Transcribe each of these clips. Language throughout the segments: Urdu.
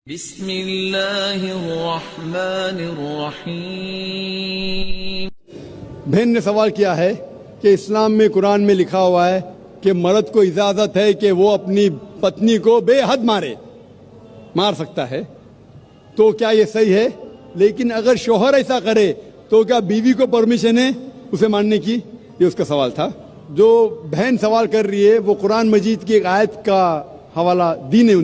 بسم اللہ الرحمن الرحیم۔ بہن نے سوال کیا ہے کہ اسلام میں قرآن میں لکھا ہوا ہے کہ مرد کو اجازت ہے کہ وہ اپنی پتنی کو بے حد مار سکتا ہے، تو کیا یہ صحیح ہے؟ لیکن اگر شوہر ایسا کرے تو کیا بیوی کو پرمیشن ہے اسے مارنے کی؟ یہ اس کا سوال تھا۔ جو بہن سوال کر رہی ہے وہ قرآن مجید کی ایک آیت کا حوالہ دی نے،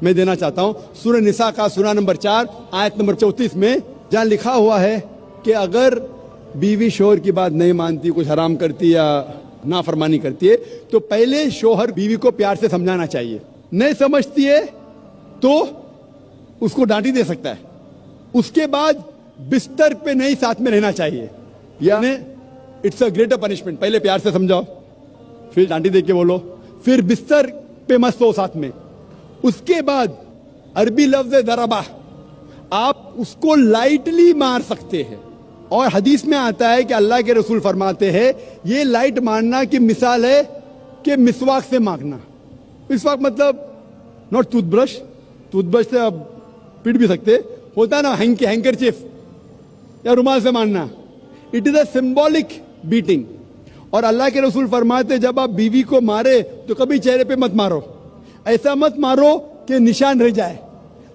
میں دینا چاہتا ہوں۔ سورہ نساء کا سورہ نمبر 4 آیت نمبر 34 میں جہاں لکھا ہوا ہے کہ اگر بیوی شوہر کی بات نہیں مانتی، کچھ حرام کرتی یا نافرمانی کرتی ہے، تو پہلے شوہر بیوی کو پیار سے سمجھانا چاہیے۔ نہیں سمجھتی ہے تو اس کو ڈانٹی دے سکتا ہے، اس کے بعد بستر پہ نہیں ساتھ میں رہنا چاہیے، یعنی اٹس اے گریٹر پنشمنٹ۔ پہلے پیار سے سمجھاؤ، پھر ڈانٹی دے کے بولو، پھر بستر پہ مت سو ساتھ میں۔ اس کے بعد عربی لفظ ضربہ، آپ اس کو لائٹلی مار سکتے ہیں، اور حدیث میں آتا ہے کہ اللہ کے رسول فرماتے ہیں یہ لائٹ مارنا کی مثال ہے کہ مسواک سے مانگنا۔ مسواک مطلب ناٹ ٹوتھ برش سے آپ پیٹ بھی سکتے، ہوتا ہے نا ہینکرچیف یا رومال سے مارنا۔ It is a symbolic batting, اور اللہ کے رسول فرماتے جب آپ بیوی کو مارے تو کبھی چہرے پہ مت مارو، ایسا مت مارو کہ نشان رہ جائے۔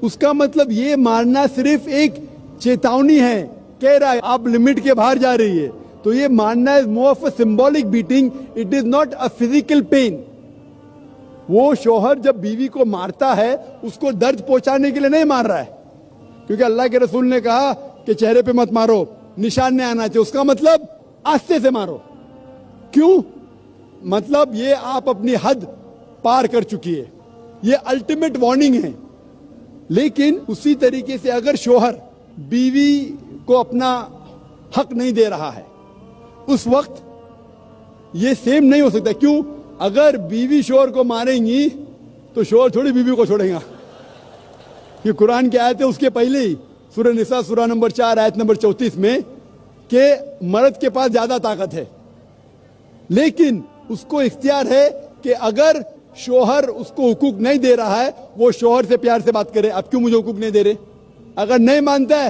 اس کا مطلب یہ مارنا صرف ایک چیتاونی ہے، کہہ رہا ہے آپ لمٹ کے باہر جا رہی ہے، تو یہ مارنا is more of a symbolic beating, it is not a physical pain۔ وہ شوہر جب بیوی کو مارتا ہے اس کو درد پہنچانے کے لیے نہیں مار رہا ہے، کیونکہ اللہ کے رسول نے کہا کہ چہرے پہ مت مارو، نشان نہیں آنا چاہیے، اس کا مطلب آستے سے مارو۔ کیوں؟ مطلب یہ آپ اپنی حد پار کر چکی ہے، یہ الٹیمیٹ وارننگ ہے۔ لیکن اسی طریقے سے اگر شوہر بیوی کو اپنا حق نہیں دے رہا ہے اس وقت یہ سیم نہیں ہو سکتا۔ کیوں؟ اگر بیوی شوہر کو ماریں گی تو شوہر تھوڑی بیوی کو چھوڑیں گا، یہ قرآن کی آیت ہے اس کے پہلے ہی سورہ نساء سورہ نمبر 4 آیت نمبر 34 میں کہ مرد کے پاس زیادہ طاقت ہے، لیکن اس کو اختیار ہے کہ اگر شوہر اس کو حقوق نہیں دے رہا ہے وہ شوہر سے پیار سے بات کرے، آپ کیوں مجھے حقوق نہیں دے رہے؟ اگر نہیں مانتا ہے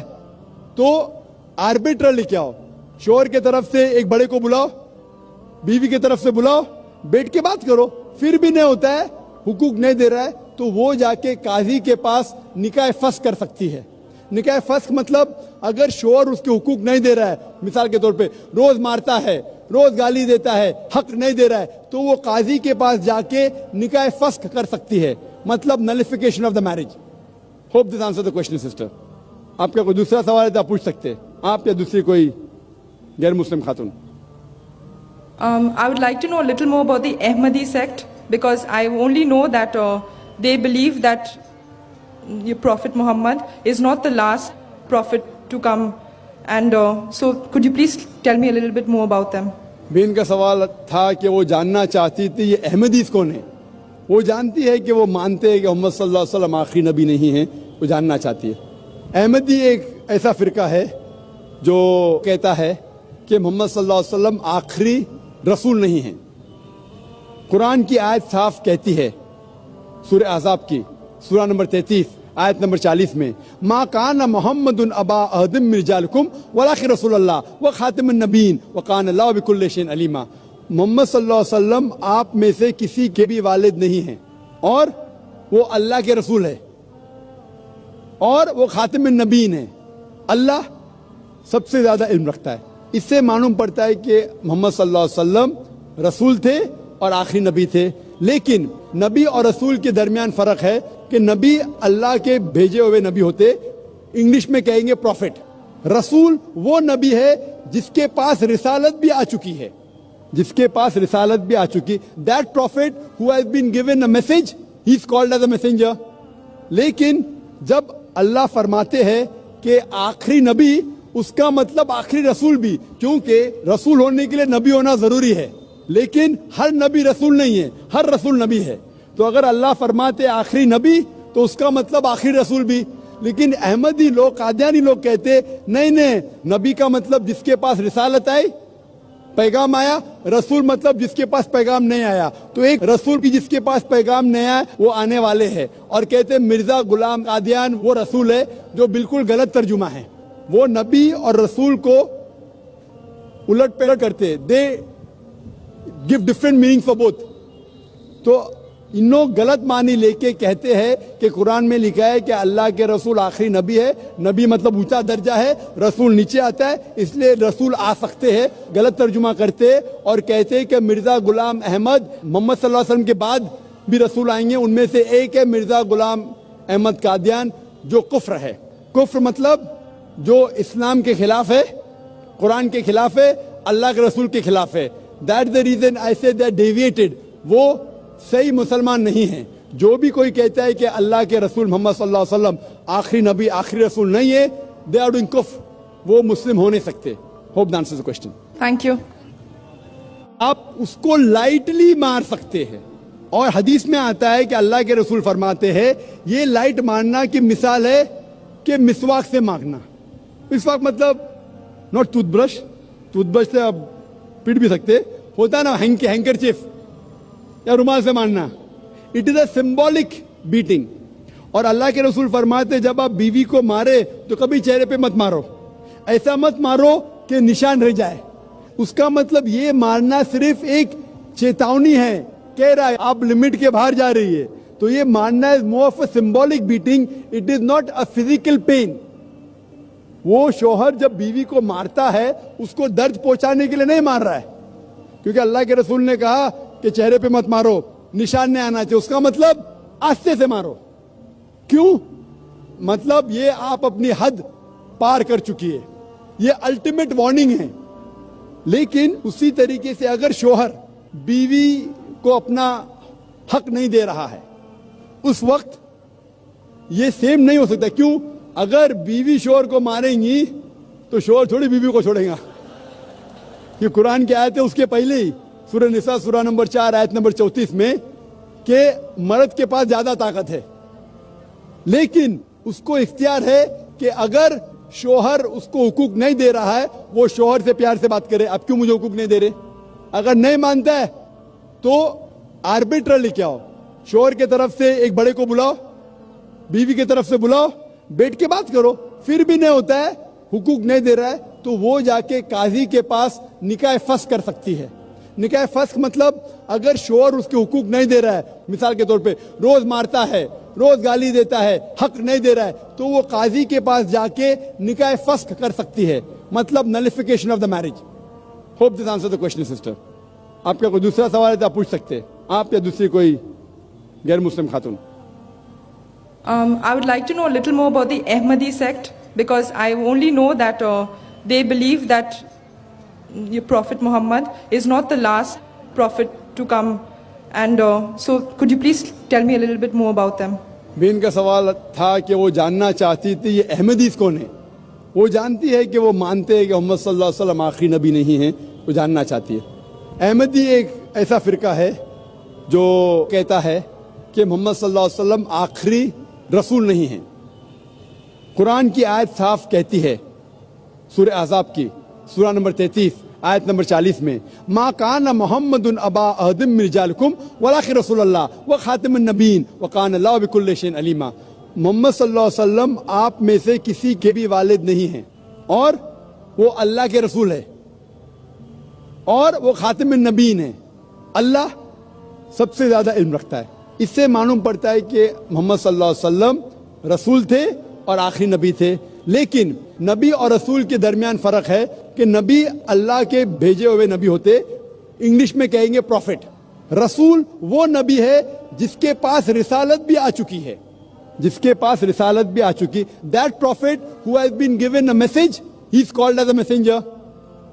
تو آربیٹر لے کے آؤ، شوہر کے طرف سے ایک بڑے کو بلاؤ، بیوی کی طرف سے بلاؤ، بیٹھ کے بات کرو۔ پھر بھی نہیں ہوتا ہے، حقوق نہیں دے رہا ہے، تو وہ جا کے قاضی کے پاس نکاح فسخ کر سکتی ہے۔ نکاح فسخ مطلب اگر شوہر اس کے حقوق نہیں دے رہا ہے، مثال کے طور پہ روز مارتا ہے، روز گالی دیتا ہے، حق نہیں دے رہا ہے، تو وہ قاضی کے پاس جا کے نکاح فسخ کر سکتی ہے، مطلب nullification of the marriage. Hope this answer the question sister. آپ کا کوئی دوسرا سوال ہے تو آپ پوچھ سکتے ہیں، آپ یا دوسری کوئی غیر مسلم خاتون۔ I would like to know a little more about the Ahmadi sect, because I only know that they believe that your Prophet Muhammad is not the last prophet to come, and so could you please tell me a little bit more about them? بہن کا سوال تھا کہ وہ جاننا چاہتی تھی یہ احمدیز کون ہے۔ وہ جانتی ہے کہ وہ مانتے ہیں کہ محمد صلی اللہ علیہ وسلم آخری نبی نہیں ہیں، وہ جاننا چاہتی ہے۔ احمدی ایک ایسا فرقہ ہے جو کہتا ہے کہ محمد صلی اللہ علیہ وسلم آخری رسول نہیں ہیں۔ قرآن کی آیت صاف کہتی ہے، سورہ احزاب کی سورہ نمبر 33 آیت نمبر 40 میں، ما کان محمد ابا احد من رجالکم ولکن رسول اللہ وخاتم النبیین وکان اللہ بکل شیء علیما۔ محمد صلی اللہ علیہ وسلم آپ میں سے کسی کے بھی والد نہیں ہیں، اور وہ اللہ کے رسول ہے، اور وہ خاتم النبیین ہے، اللہ سب سے زیادہ علم رکھتا ہے۔ اس سے معلوم پڑتا ہے کہ محمد صلی اللہ علیہ وسلم رسول تھے اور آخری نبی تھے۔ لیکن نبی اور رسول کے درمیان فرق ہے کہ نبی اللہ کے بھیجے ہوئے نبی ہوتے، انگلش میں کہیں گے پروفٹ۔ رسول وہ نبی ہے جس کے پاس رسالت بھی آ چکی ہے، That prophet who has been given a message, he is called as a messenger۔ لیکن جب اللہ فرماتے ہیں کہ آخری نبی، اس کا مطلب آخری رسول بھی، کیونکہ رسول ہونے کے لیے نبی ہونا ضروری ہے، لیکن ہر نبی رسول نہیں ہے، ہر رسول نبی ہے۔ تو اگر اللہ فرماتے آخری نبی تو اس کا مطلب آخری رسول بھی۔ لیکن احمدی لوگ، قادیانی لوگ کہتے نہیں، نبی کا مطلب جس کے پاس رسالت آئی، پیغام آیا, رسول مطلب جس کے پاس پیغام نہیں آیا. تو ایک رسول کی جس کے پاس پیغام نہیں آیا وہ آنے والے ہیں, اور کہتے ہیں مرزا غلام قادیان وہ رسول ہے, جو بالکل غلط ترجمہ ہے. وہ نبی اور رسول کو الٹ پلٹ کرتے, they give different meaning for both. تو انہوں غلط معنی لے کے کہتے ہیں کہ قرآن میں لکھا ہے کہ اللہ کے رسول آخری نبی ہے. نبی مطلب اونچا درجہ ہے, رسول نیچے آتا ہے, اس لیے رسول آ سکتے ہیں. غلط ترجمہ کرتے اور کہتے ہیں کہ مرزا غلام احمد محمد صلی اللہ علیہ وسلم کے بعد بھی رسول آئیں گے, ان میں سے ایک ہے مرزا غلام احمد قادیان, جو کفر ہے. کفر مطلب جو اسلام کے خلاف ہے, قرآن کے خلاف ہے, اللہ کے رسول کے خلاف ہے. دیٹ دا ریزن آئی سے دے ڈیویٹڈ, وہ صحیح مسلمان نہیں ہیں. جو بھی کوئی کہتا ہے کہ اللہ کے رسول محمد صلی اللہ علیہ وسلم آخری نبی آخری رسول نہیں ہے, دے آر ڈوئنگ کفر, وہ مسلم ہو نہیں سکتے. Hope that answers the question. Thank you. آپ اس کو لائٹلی مار سکتے ہیں, اور حدیث میں آتا ہے کہ اللہ کے رسول فرماتے ہیں یہ لائٹ مارنا کی مثال ہے کہ مسواک سے مانگنا. مسواک مطلب not tooth brush, tooth brush سے آپ پیٹ بھی سکتے, ہوتا ہے نا ہینکرچیف یا رومال سے مارنا. It is a symbolic batting. اور اللہ کے رسول فرماتے جب آپ بیوی کو مارے تو کبھی چہرے پہ مت مارو, ایسا مت مارو کہ نشان رہ جائے. اس کا مطلب یہ مارنا صرف ایک چیتاونی ہے, کہہ رہا ہے آپ لمٹ کے باہر جا رہی ہے. تو یہ مارنا is more of a symbolic beating, it is not a physical pain. وہ شوہر جب بیوی کو مارتا ہے اس کو درد پہنچانے کے لیے نہیں مار رہا ہے, کیونکہ اللہ کے رسول نے کہا کہ چہرے پہ مت مارو, نشان نہیں آنا چاہیے. اس کا مطلب آستے سے مارو. کیوں؟ مطلب یہ آپ اپنی حد پار کر چکی ہے, یہ الٹیمیٹ وارننگ ہے. لیکن اسی طریقے سے اگر شوہر بیوی کو اپنا حق نہیں دے رہا ہے اس وقت یہ سیم نہیں ہو سکتا. کیوں؟ اگر بیوی شوہر کو ماریں گی تو شوہر تھوڑی بیوی کو چھوڑیں گا. یہ قرآن کی آیت ہے اس کے پہلے ہی, سورہ نساء سورہ نمبر 4 آیت نمبر 34 میں, کہ مرد کے پاس زیادہ طاقت ہے, لیکن اس کو اختیار ہے کہ اگر شوہر اس کو حقوق نہیں دے رہا ہے وہ شوہر سے پیار سے بات کرے. اب کیوں مجھے حقوق نہیں دے رہے؟ اگر نہیں مانتا ہے تو آربیٹر لے کے آؤ, شوہر کی طرف سے ایک بڑے کو بلاؤ, بیوی کی طرف سے بلاؤ, بیٹھ کے بات کرو. پھر بھی نہیں ہوتا ہے, حقوق نہیں دے رہا ہے, تو وہ جا کے قاضی کے پاس نکاح فسخ کر سکتی ہے. نکاح فسخ مطلب اگر شوہر اس کے حقوق نہیں دے رہا ہے, مثال کے طور پہ روز مارتا ہے, روز گالی دیتا ہے, حق نہیں دے رہا ہے, تو وہ قاضی کے پاس جا کے نکاح فسخ کر سکتی ہے, مطلب nullification of the marriage. Hope this answer the question sister. آپ کا کوئی دوسرا سوال ہے تو آپ پوچھ سکتے ہیں, آپ یا دوسری کوئی غیر مسلم خاتون. I would like to know a little more about the Ahmadi sect, because I only know that they believe that your Prophet Muhammad is not the last prophet to come, and so could you please tell me a little bit more about them? بین کا سوال تھا کہ وہ جاننا چاہتی تھی یہ احمدیز کون ہے. وہ جانتی ہے کہ وہ مانتے ہیں کہ محمد صلی اللہ علیہ وسلم آخری نبی نہیں ہیں, وہ جاننا چاہتی ہے. احمدی ایک ایسا فرقہ ہے جو کہتا ہے کہ محمد صلی اللہ علیہ وسلم آخری رسول نہیں ہیں. قرآن کی آیت صاف کہتی ہے, سورہ احزاب کی سورہ نمبر 33 آیت نمبر 40 میں, ما کان محمد ابا احد من رجالکم ولکن رسول اللہ وخاتم النبیین وکان اللہ بکل شیء علیما. محمد صلی اللہ علیہ وسلم آپ میں سے کسی کے بھی والد نہیں ہیں, اور وہ اللہ کے رسول ہے, اور وہ خاتم النبیین ہے. اللہ سب سے زیادہ علم رکھتا ہے. اس سے معلوم پڑتا ہے کہ محمد صلی اللہ علیہ وسلم رسول تھے اور آخری نبی تھے. لیکن نبی اور رسول کے درمیان فرق ہے کہ نبی اللہ کے بھیجے ہوئے نبی ہوتے, انگلش میں کہیں گے پروفٹ. رسول وہ نبی ہے جس کے پاس رسالت بھی آ چکی ہے, جس کے پاس رسالت بھی آ چکی. That prophet who has been given a message, he is called as a messenger.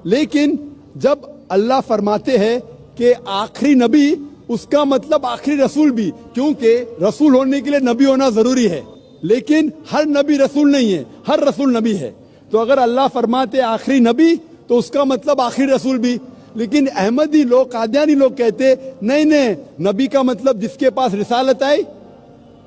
لیکن جب اللہ فرماتے ہیں کہ آخری نبی, اس کا مطلب آخری رسول بھی, کیونکہ رسول ہونے کے لیے نبی ہونا ضروری ہے. لیکن ہر نبی رسول نہیں ہے, ہر رسول نبی ہے. تو اگر اللہ فرماتے آخری نبی تو اس کا مطلب آخری رسول بھی. لیکن احمدی لوگ, قادیانی لوگ کہتے نہیں, نبی کا مطلب جس کے پاس رسالت آئی,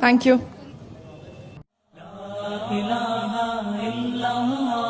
Thank you. لا إله إلا الله